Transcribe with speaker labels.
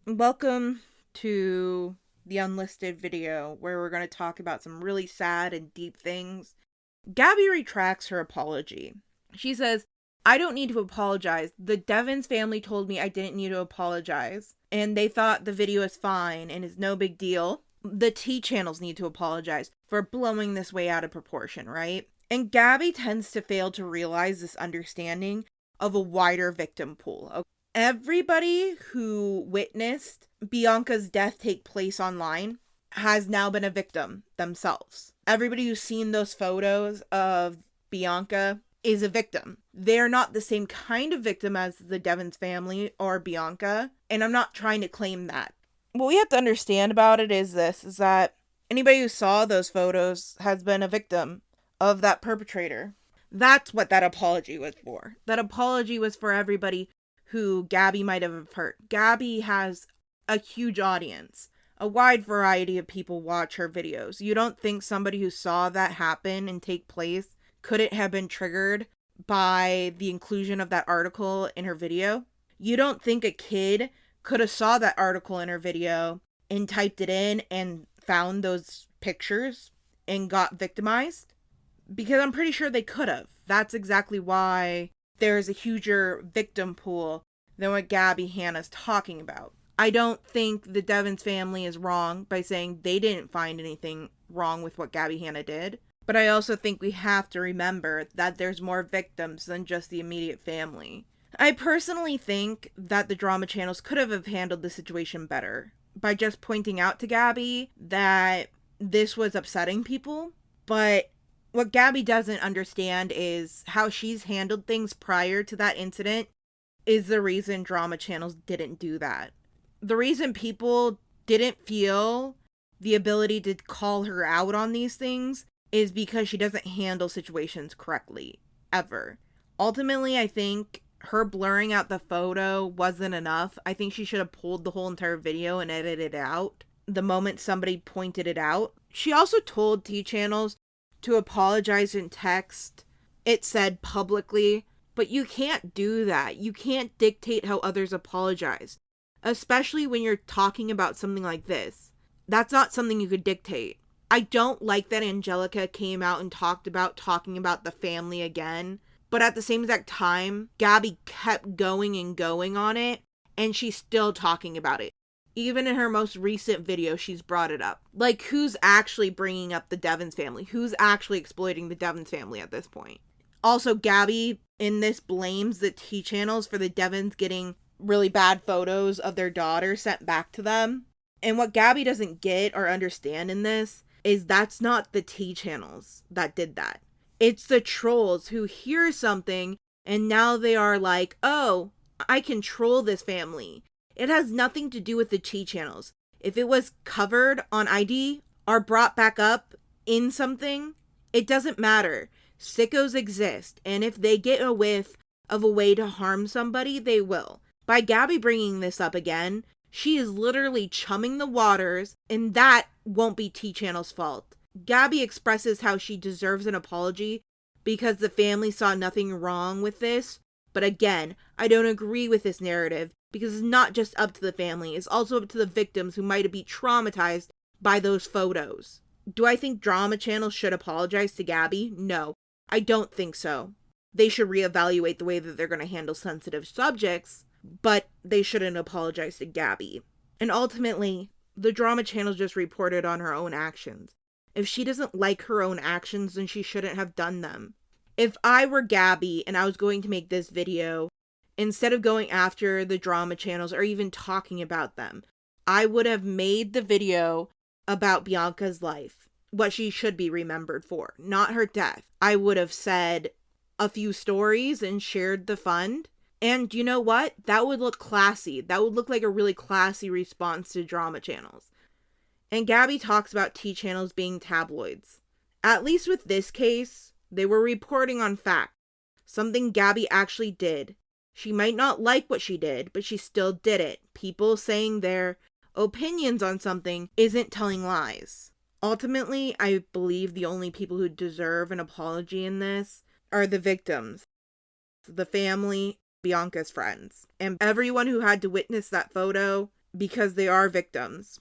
Speaker 1: Welcome to the unlisted video where we're going to talk about some really sad and deep things. Gabby retracts her apology. She says, I don't need to apologize. The Devins family told me I didn't need to apologize, and they thought the video is fine and is no big deal. The T channels need to apologize for blowing this way out of proportion, right? And Gabby tends to fail to realize this understanding of a wider victim pool. Everybody who witnessed Bianca's death take place online has now been a victim themselves. Everybody who's seen those photos of Bianca is a victim. They're not the same kind of victim as the Devins family or Bianca, and I'm not trying to claim that. What we have to understand about it is that anybody who saw those photos has been a victim of that perpetrator. That's what that apology was for. That apology was for everybody who Gabby might have hurt. Gabby has a huge audience. A wide variety of people watch her videos. You don't think somebody who saw that happen and take place couldn't have been triggered by the inclusion of that article in her video? You don't think a kid could have saw that article in her video and typed it in and found those pictures and got victimized? Because I'm pretty sure they could have. That's exactly why there's a huger victim pool than what Gabby Hanna's talking about. I don't think the Devins family is wrong by saying they didn't find anything wrong with what Gabby Hanna did. But I also think we have to remember that there's more victims than just the immediate family. I personally think that the drama channels could have handled the situation better by just pointing out to Gabby that this was upsetting people. But what Gabby doesn't understand is how she's handled things prior to that incident is the reason drama channels didn't do that. The reason people didn't feel the ability to call her out on these things is because she doesn't handle situations correctly, ever. Ultimately, I think her blurring out the photo wasn't enough. I think she should have pulled the whole entire video and edited it out the moment somebody pointed it out. She also told T channels to apologize in text. It said publicly, but you can't do that. You can't dictate how others apologize, especially when you're talking about something like this. That's not something you could dictate. I don't like that Angelica came out and talking about the family again, but at the same exact time, Gabby kept going and going on it, and she's still talking about it. Even in her most recent video, she's brought it up. Like, who's actually bringing up the Devins family? Who's actually exploiting the Devins family at this point? Also, Gabby in this blames the T channels for the Devins getting really bad photos of their daughter sent back to them. And what Gabby doesn't get or understand in this is that's not the T channels that did that. It's the trolls who hear something and now they are like, oh, I control this family. It has nothing to do with the T channels. If it was covered on ID or brought back up in something, it doesn't matter. Sickos exist, and if they get a whiff of a way to harm somebody, they will. By Gabby bringing this up again, she is literally chumming the waters, and that won't be T channel's fault. Gabby expresses how she deserves an apology because the family saw nothing wrong with this, but again, I don't agree with this narrative because it's not just up to the family, it's also up to the victims who might be traumatized by those photos. Do I think drama channels should apologize to Gabby? No, I don't think so. They should reevaluate the way that they're going to handle sensitive subjects, but they shouldn't apologize to Gabby. And ultimately, the drama channel just reported on her own actions. If she doesn't like her own actions, then she shouldn't have done them. If I were Gabby and I was going to make this video, instead of going after the drama channels or even talking about them, I would have made the video about Bianca's life, what she should be remembered for, not her death. I would have said a few stories and shared the fund. And you know what? That would look classy. That would look like a really classy response to drama channels. And Gabby talks about T channels being tabloids. At least with this case, they were reporting on fact. Something Gabby actually did. She might not like what she did, but she still did it. People saying their opinions on something isn't telling lies. Ultimately, I believe the only people who deserve an apology in this are the victims, the family, Bianca's friends, and everyone who had to witness that photo because they are victims.